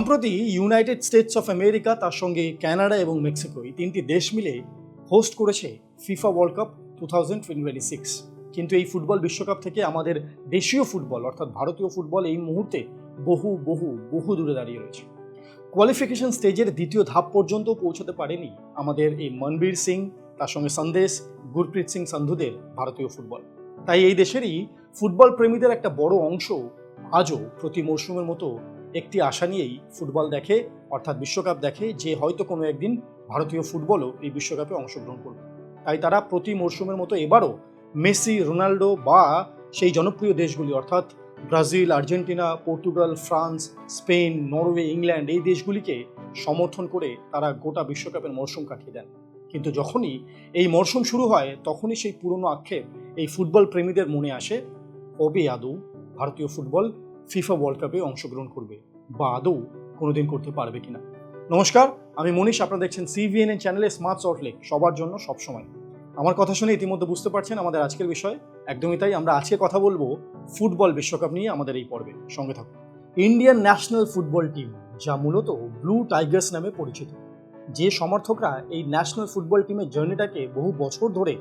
সম্প্রতি United states of America, তার সঙ্গে কানাডা এবং মেক্সিকো, এই তিনটি দেশ মিলে হোস্ট করেছে ফিফা ওয়ার্ল্ড কাপ 2026। কিন্তু এই ফুটবল বিশ্বকাপ থেকে আমাদের দেশীয় ফুটবল অর্থাৎ ভারতীয় ফুটবল এই মুহূর্তে বহু বহু বহু দূরে দাঁড়িয়ে রয়েছে। কোয়ালিফিকেশন স্টেজের দ্বিতীয় ধাপ পর্যন্ত পৌঁছাতে পারেনি আমাদের এই মনবীর সিং, তার সঙ্গে সন্দেশ, গুরপ্রীত সিং সান্ধুদের ভারতীয় ফুটবল। তাই এই দেশেরই ফুটবল প্রেমীদের একটা বড় অংশ আজও প্রতি মরশুমের মতো একটি আশা নিয়েই ফুটবল দেখে, অর্থাৎ বিশ্বকাপ দেখে, যে হয়তো কোনো একদিন ভারতীয় ফুটবলও এই বিশ্বকাপে অংশগ্রহণ করবে। তাই তারা প্রতি মরশুমের মতো এবারও মেসি, রোনাল্ডো বা সেই জনপ্রিয় দেশগুলি অর্থাৎ Brazil, Argentina, Portugal, France, Spain, Norway, England এই দেশগুলিকে সমর্থন করে তারা গোটা বিশ্বকাপের মরশুম কাটিয়ে দেন। কিন্তু যখনই এই মরশুম শুরু হয় তখনই সেই পুরনো আক্ষেপ এই ফুটবল প্রেমীদের মনে আসে, কবে আদৌ ভারতীয় ফুটবল ফিফা ওয়ার্ল্ড কাপে অংশগ্রহণ করবে বা আদৌ কোনোদিন করতে পারবে কিনা। নমস্কার, আমি মনীষ, আপনারা দেখছেন সিভিএনএন চ্যানেলে স্মার্ট সল্টলেক, সবার জন্য সবসময়। আমার কথা শুনে ইতিমধ্যে বুঝতে পারছেন আমাদের আজকের বিষয়। একদমই তাই, আমরা আজকে কথা বলবো ফুটবল বিশ্বকাপ নিয়ে আমাদের এই পর্বে। সঙ্গে থাকুন। ইন্ডিয়ান ন্যাশনাল ফুটবল টিম, যা মূলত ব্লু টাইগার্স নামে পরিচিত, যে সমর্থকরা এই ন্যাশনাল ফুটবল টিমের জার্নিটাকে বহু বছর ধরে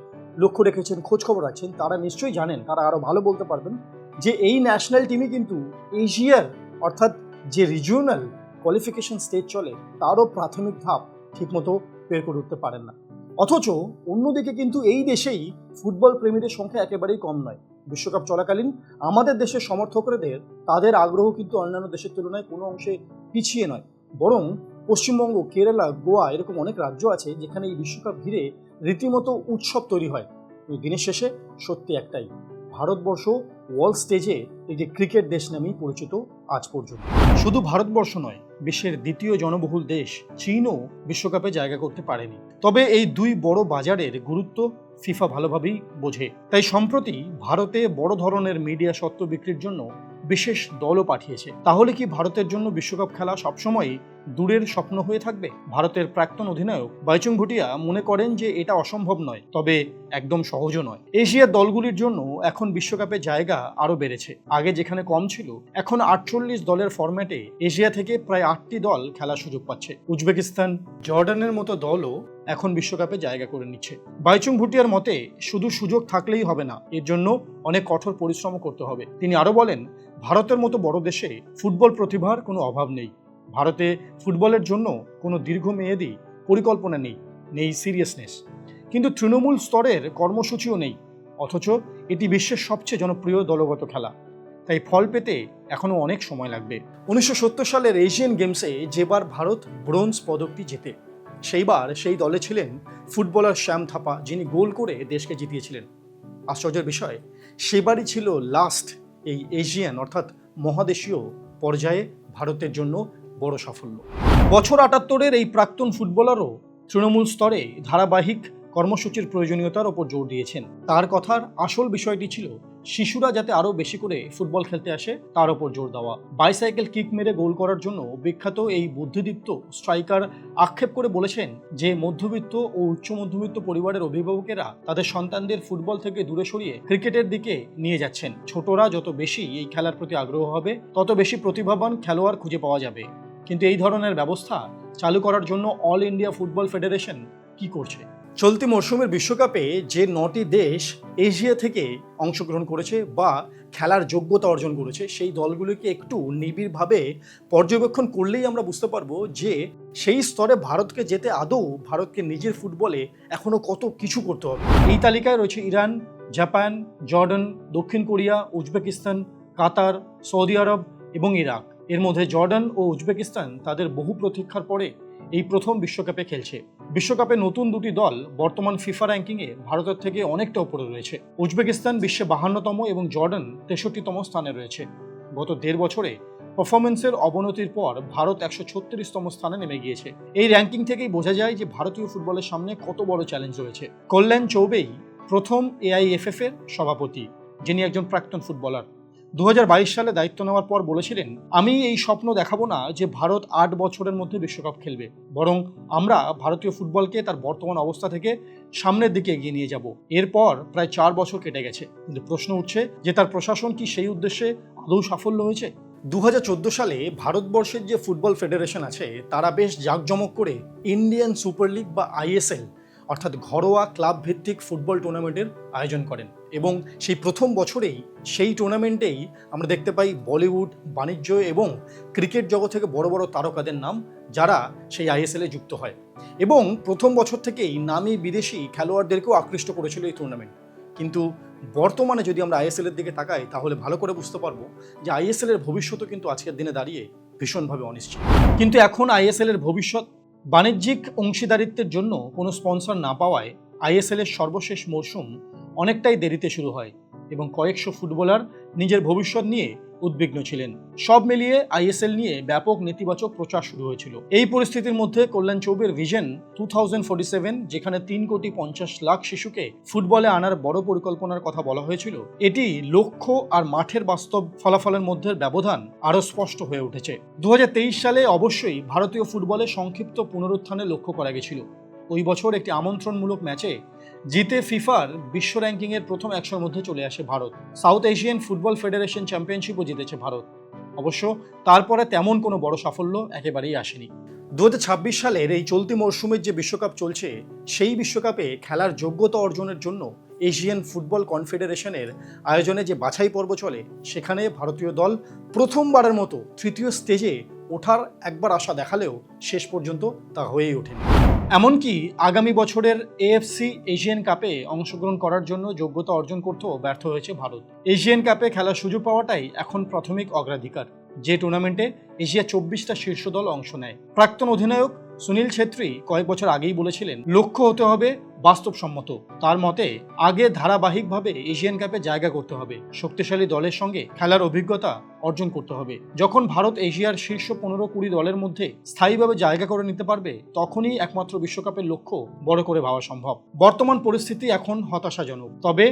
লক্ষ্য রেখেছেন, খোঁজ খবর রাখছেন, তারা নিশ্চয়ই জানেন, তারা আরও ভালো বলতে পারবেন যে এই ন্যাশনাল টিমই কিন্তু এশিয়ার অর্থাৎ যে রিজিওনাল কোয়ালিফিকেশন স্টেজ চলে তারও প্রাথমিক ধাপ ঠিকমতো বের করে উঠতে পারেন না। অথচ অন্যদিকে কিন্তু এই দেশেই ফুটবল প্রেমীদের সংখ্যা একেবারেই কম নয়। বিশ্বকাপ চলাকালীন আমাদের দেশের সমর্থকদের তাদের আগ্রহ কিন্তু অন্যান্য দেশের তুলনায় কোনো অংশে পিছিয়ে নয়, বরং পশ্চিমবঙ্গ, কেরালা, গোয়া এরকম অনেক রাজ্য আছে যেখানে এই বিশ্বকাপ ঘিরে রীতিমতো উৎসব তৈরি হয়। দিনের শেষে সত্যি একটাই, ভারতবর্ষ ওয়ার্ল্ড স্টেজে এই যে ক্রিকেট দেশ নামেই পরিচিত আজ পর্যন্ত। শুধু ভারতবর্ষ নয়, বিশ্বের দ্বিতীয় জনবহুল দেশ চীনও বিশ্বকাপে জায়গা করতে পারেনি। তবে এই দুই বড় বাজারের গুরুত্ব ফিফা ভালোভাবেই বোঝে। তাই সম্প্রতি ভারতে বড় ধরনের মিডিয়া স্বত্ব বিক্রির জন্য বিশেষ দলও পাঠিয়েছে। তাহলে কি ভারতের জন্য বিশ্বকাপ খেলা সবসময় দূরের স্বপ্ন হয়ে থাকবে? ভারতের প্রাক্তন অধিনায়ক বাইচুং ভুটিয়া মনে করেন যে এটা অসম্ভব নয়, তবে একদম সহজও নয়। এশিয়ার দলগুলির জন্য এখন বিশ্বকাপে জায়গা আরও বেড়েছে। আগে যেখানে কম ছিল, এখন 48 দলের ফরম্যাটে এশিয়া থেকে প্রায় 8টি দল খেলার সুযোগ পাচ্ছে। উজবেকিস্তান, জর্ডানের মতো দলও এখন বিশ্বকাপে জায়গা করে নিচ্ছে। বাইচুং ভুটিয়ার মতে শুধু সুযোগ থাকলেই হবে না, এর জন্য অনেক কঠোর পরিশ্রম করতে হবে। তিনি আরও বলেন, ভারতের মতো বড় দেশে ফুটবল প্রতিভার কোনো অভাব নেই। ভারতে ফুটবলের জন্য কোনো দীর্ঘমেয়াদী পরিকল্পনা নেই সিরিয়াসনেস, কিন্তু তৃণমূল স্তরের কর্মসূচিও নেই। অথচ এটি বিশ্বের সবচেয়ে জনপ্রিয় দলগত খেলা, তাই ফল পেতে এখনও অনেক সময় লাগবে। 1970 সালের এশিয়ান গেমসে যেবার ভারত ব্রোঞ্জ পদকটি জেতে, সেইবার সেই দলে ছিলেন ফুটবলার শ্যাম থাপা, যিনি গোল করে দেশকে জিতিয়েছিলেন। আশ্চর্যের বিষয়, সেবারই ছিল লাস্ট এই এশিয়ান অর্থাৎ মহাদেশীয় পর্যায়ে ভারতের জন্য বড় সাফল্য। বছর 78-এর এই প্রাক্তন ফুটবলারও তৃণমূল স্তরে ধারাবাহিক কর্মসূচির প্রয়োজনীয়তার ওপর জোর দিয়েছেন। তার কথার আসল বিষয়টি ছিল শিশুরা যাতে আরও বেশি করে ফুটবল খেলতে আসে তার ওপর জোর দেওয়া। বাইসাইকেল কিক মেরে গোল করার জন্য বিখ্যাত এই বুদ্ধিদীপ্ত স্ট্রাইকার আক্ষেপ করে বলেছেন যে মধ্যবিত্ত ও উচ্চ মধ্যবিত্ত পরিবারের অভিভাবকেরা তাদের সন্তানদের ফুটবল থেকে দূরে সরিয়ে ক্রিকেটের দিকে নিয়ে যাচ্ছেন। ছোটরা যত বেশি এই খেলার প্রতি আগ্রহ হবে, তত বেশি প্রতিভাবান খেলোয়াড় খুঁজে পাওয়া যাবে। কিন্তু এই ধরনের ব্যবস্থা চালু করার জন্য অল ইন্ডিয়া ফুটবল ফেডারেশন কি করছে? চলতি মরশুমের বিশ্বকাপে যে 9টি দেশ এশিয়া থেকে অংশগ্রহণ করেছে বা খেলার যোগ্যতা অর্জন করেছে, সেই দলগুলিকে একটু নিবিড়ভাবে পর্যবেক্ষণ করলেই আমরা বুঝতে পারবো যে সেই স্তরে ভারতকে যেতে আদৌ ভারতকে নিজের ফুটবলে এখনো কত কিছু করতে হবে। এই তালিকায় রয়েছে ইরান, জাপান, জর্ডান, দক্ষিণ কোরিয়া, উজবেকিস্তান, কাতার, সৌদি আরব এবং ইরাক। এর মধ্যে জর্ডান ও উজবেকিস্তান তাদের বহু প্রতীক্ষার পরে এই প্রথম বিশ্বকাপে খেলছে। বিশ্বকাপে নতুন দুটি দল বর্তমান ফিফা র্যাঙ্কিংয়ে ভারতের থেকে অনেকটা উপরে রয়েছে। উজবেকিস্তান বিশ্বে 52তম এবং জর্ডান 63তম স্থানে রয়েছে। গত 1.5 বছরে পারফরমেন্সের অবনতির পর ভারত 136তম স্থানে নেমে গিয়েছে। এই র্যাঙ্কিং থেকেই বোঝা যায় যে ভারতীয় ফুটবলের সামনে কত বড় চ্যালেঞ্জ রয়েছে। কল্যাণ চৌবেই প্রথম AIFF এর সভাপতি, যিনি একজন প্রাক্তন ফুটবলার। 2022 সালে দায়িত্ব নেওয়ার পর বলেছিলেন, আমি এই স্বপ্ন দেখাবো না যে ভারত 8 বছরের মধ্যে বিশ্বকাপ খেলবে, বরং আমরা ভারতীয় ফুটবলকে তার বর্তমান অবস্থা থেকে সামনের দিকে এগিয়ে নিয়ে যাব। এরপর প্রায় 4 বছর কেটে গেছে, কিন্তু প্রশ্ন উঠছে যে তার প্রশাসন কি সেই উদ্দেশ্যে আদৌ সাফল্য হয়েছে? 2014 সালে ভারতবর্ষের যে ফুটবল ফেডারেশন আছে তারা বেশ জাঁকজমক করে ইন্ডিয়ান সুপার লিগ বা আইএসএল অর্থাৎ ঘরোয়া ক্লাব ভিত্তিক ফুটবল টুর্নামেন্টের আয়োজন করেন এবং সেই প্রথম বছরেই সেই টুর্নামেন্টেই আমরা দেখতে পাই বলিউড, বাণিজ্য এবং ক্রিকেট জগৎ থেকে বড় বড় তারকাদের নাম যারা সেই আইএসএলে যুক্ত হয় এবং প্রথম বছর থেকেই নামী বিদেশি খেলোয়াড়দেরকেও আকৃষ্ট করেছিল এই টুর্নামেন্ট। কিন্তু বর্তমানে যদি আমরা আইএসএল এর দিকে তাকাই তাহলে ভালো করে বুঝতে পারবো যে আইএসএল এর ভবিষ্যৎও কিন্তু আজকের দিনে দাঁড়িয়ে ভীষণভাবে অনিশ্চিত। কিন্তু এখন আইএসএল এর ভবিষ্যৎ বাণিজ্যিক অংশীদারিত্বের জন্য কোনো স্পন্সর না পাওয়ায় আইএসএল এর সর্বশেষ মরশুম অনেকটাই দেরিতে শুরু হয় এবং কয়েকশো ফুটবলার নিজের ভবিষ্যৎ নিয়ে উদ্বিগ্ন ছিলেন। সব মিলিয়ে আইএসএল নিয়ে ব্যাপক নেতিবাচক প্রচার শুরু হয়েছিল। এই পরিস্থিতির মধ্যে কল্যাণ চৌবের ভিশন 2047, যেখানে 3,50,00,000 শিশুকে ফুটবলে আনার বড় পরিকল্পনার কথা বলা হয়েছিল, এটি লক্ষ্য আর মাঠের বাস্তব ফলাফলের মধ্যে ব্যবধান আরও স্পষ্ট হয়ে উঠেছে। 2023 সালে অবশ্যই ভারতীয় ফুটবলে সংক্ষিপ্ত পুনরুত্থানের লক্ষ্য করা গেছিল। ওই বছর একটি আমন্ত্রণমূলক ম্যাচে জিতে ফিফার বিশ্ব র্যাঙ্কিংয়ের প্রথম 100-র মধ্যে চলে আসে Bharat. South Asian football federation চ্যাম্পিয়নশিপও জিতেছে ভারত। অবশ্য তারপরে তেমন কোনো বড় সাফল্য একেবারেই আসেনি। 2026 সালের এই চলতি মরশুমের যে বিশ্বকাপ চলছে সেই বিশ্বকাপে খেলার যোগ্যতা অর্জনের জন্য এশিয়ান ফুটবল কনফেডারেশনের আয়োজনে যে বাছাই পর্ব চলে সেখানে ভারতীয় দল প্রথমবারের মতো তৃতীয় স্টেজে ওঠার একবার আশা দেখালেও শেষ পর্যন্ত তা হয়েই ওঠেনি। এমনকি আগামী বছরের এএফসি এশিয়ান কাপে অংশগ্রহণ করার জন্য যোগ্যতা অর্জন করতেও ব্যর্থ হয়েছে ভারত। এশিয়ান কাপে খেলার সুযোগ পাওয়াটাই এখন প্রাথমিক অগ্রাধিকার, যে টুর্নামেন্টে এশিয়া 24টা শীর্ষ দল অংশ নেয়। প্রাক্তন অধিনায়ক সুনীল ছেত্রী কয়েক বছর আগেই বলেছিলেন লক্ষ্য হতে হবে বাস্তবসম্মত। তার মতে আগে ধারাবাহিকভাবে এশিয়ান কাপে জায়গা করতে হবে, শক্তিশালী দলের সঙ্গে খেলার অভিজ্ঞতা অর্জন করতে হবে। যখন ভারত এশিয়ার শীর্ষ 15-20 দলের মধ্যে স্থায়ীভাবে জায়গা করে নিতে পারবে তখনই একমাত্র বিশ্বকাপের লক্ষ্য বড় করে ভাবা সম্ভব। বর্তমান পরিস্থিতি এখন হতাশাজনক, তবে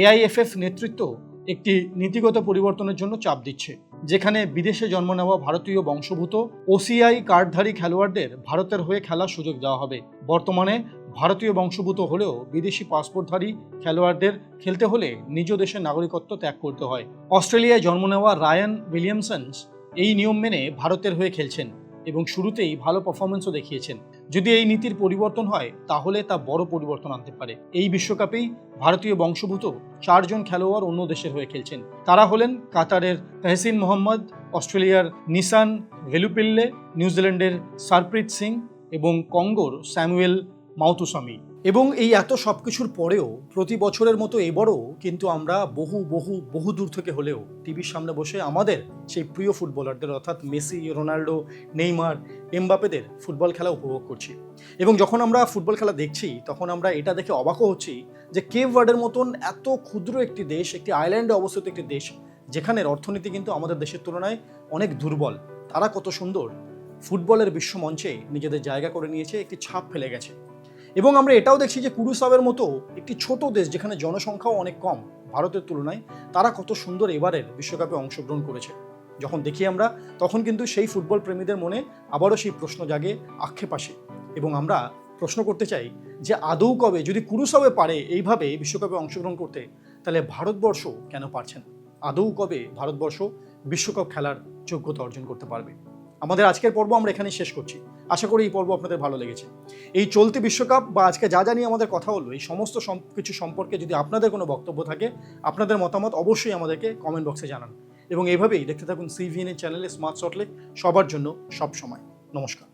এআইএফএফ নেতৃত্ব একটি নীতিগত পরিবর্তনের জন্য চাপ দিচ্ছে, যেখানে বিদেশে জন্ম নেওয়া ভারতীয় বংশোদ্ভূত ওসিআই কার্ডধারী খেলোয়াড়দের ভারতের হয়ে খেলার সুযোগ দেওয়া হবে। বর্তমানে ভারতীয় বংশোদ্ভূত হলেও বিদেশি পাসপোর্টধারী খেলোয়াড়দের খেলতে হলে নিজ দেশের নাগরিকত্ব ত্যাগ করতে হয়। অস্ট্রেলিয়ায় জন্ম নেওয়া রায়ান উইলিয়ামসন্স এই নিয়ম মেনে ভারতের হয়ে খেলছেন এবং শুরুতেই ভালো পারফরমেন্সও দেখিয়েছেন। যদি এই নীতির পরিবর্তন হয় তাহলে তা বড় পরিবর্তন আনতে পারে। এই বিশ্বকাপেই ভারতীয় বংশোদ্ভূত 4 জন খেলোয়াড় অন্য দেশের হয়ে খেলছেন। তারা হলেন কাতারের তহসিন মোহাম্মদ, অস্ট্রেলিয়ার নিসান ভেলুপিল্লে, নিউজিল্যান্ডের সারপ্রীত সিং এবং কঙ্গোর স্যামুয়েল মাউতুসামি। এবং এই এত সবকিছুর পরেও প্রতি বছরের মতো এবারও কিন্তু আমরা বহু দূর থেকে হলেও টিভির সামনে বসে আমাদের সেই প্রিয় ফুটবলারদের অর্থাৎ মেসি, রোনাল্ডো, নেইমার, এমবাপেদের ফুটবল খেলা উপভোগ করছি। এবং যখন আমরা ফুটবল খেলা দেখছি তখন আমরা এটা দেখে অবাকও হচ্ছি যে কেপ ভার্ডের মতন এত ক্ষুদ্র একটি দেশ, একটি আইল্যান্ডে অবস্থিত একটি দেশ, যেখানের অর্থনীতি কিন্তু আমাদের দেশের তুলনায় অনেক দুর্বল, তারা কত সুন্দর ফুটবলের বিশ্ব মঞ্চে নিজেদের জায়গা করে নিয়েছে, একটি ছাপ ফেলে গেছে। এবং আমরা এটাও দেখছি যে কুরুসাওয়ের মতো একটি ছোট দেশ, যেখানে জনসংখ্যাও অনেক কম ভারতের তুলনায়, তারা কত সুন্দর এবারের বিশ্বকাপে অংশগ্রহণ করেছে। যখন দেখি আমরা তখন কিন্তু সেই ফুটবল প্রেমীদের মনে আবারও সেই প্রশ্ন জাগে, আক্ষেপ আসে এবং আমরা প্রশ্ন করতে চাই যে আদৌ কবে, যদি কুরুসাওয়ে পারে এইভাবে বিশ্বকাপে অংশগ্রহণ করতে, তাহলে ভারতবর্ষ কেন পারছেন? আদৌ কবে ভারতবর্ষ বিশ্বকাপ খেলার যোগ্যতা অর্জন করতে পারবে? আমাদের আজকের পর্ব আমরা এখানেই শেষ করছি। আশা করি এই পর্ব আপনাদের ভালো লেগেছে। এই চলতি বিশ্বকাপ বা আজকে যা নিয়ে আমাদের কথা হলো, এই সমস্ত কিছু সম্পর্কে যদি আপনাদের কোনো বক্তব্য থাকে, আপনাদের মতামত অবশ্যই আমাদেরকে কমেন্ট বক্সে জানান। এবং এইভাবেই দেখতে থাকুন সিভিএন চ্যানেলে স্মার্ট শটলেক, সবার জন্য সব সময়। নমস্কার।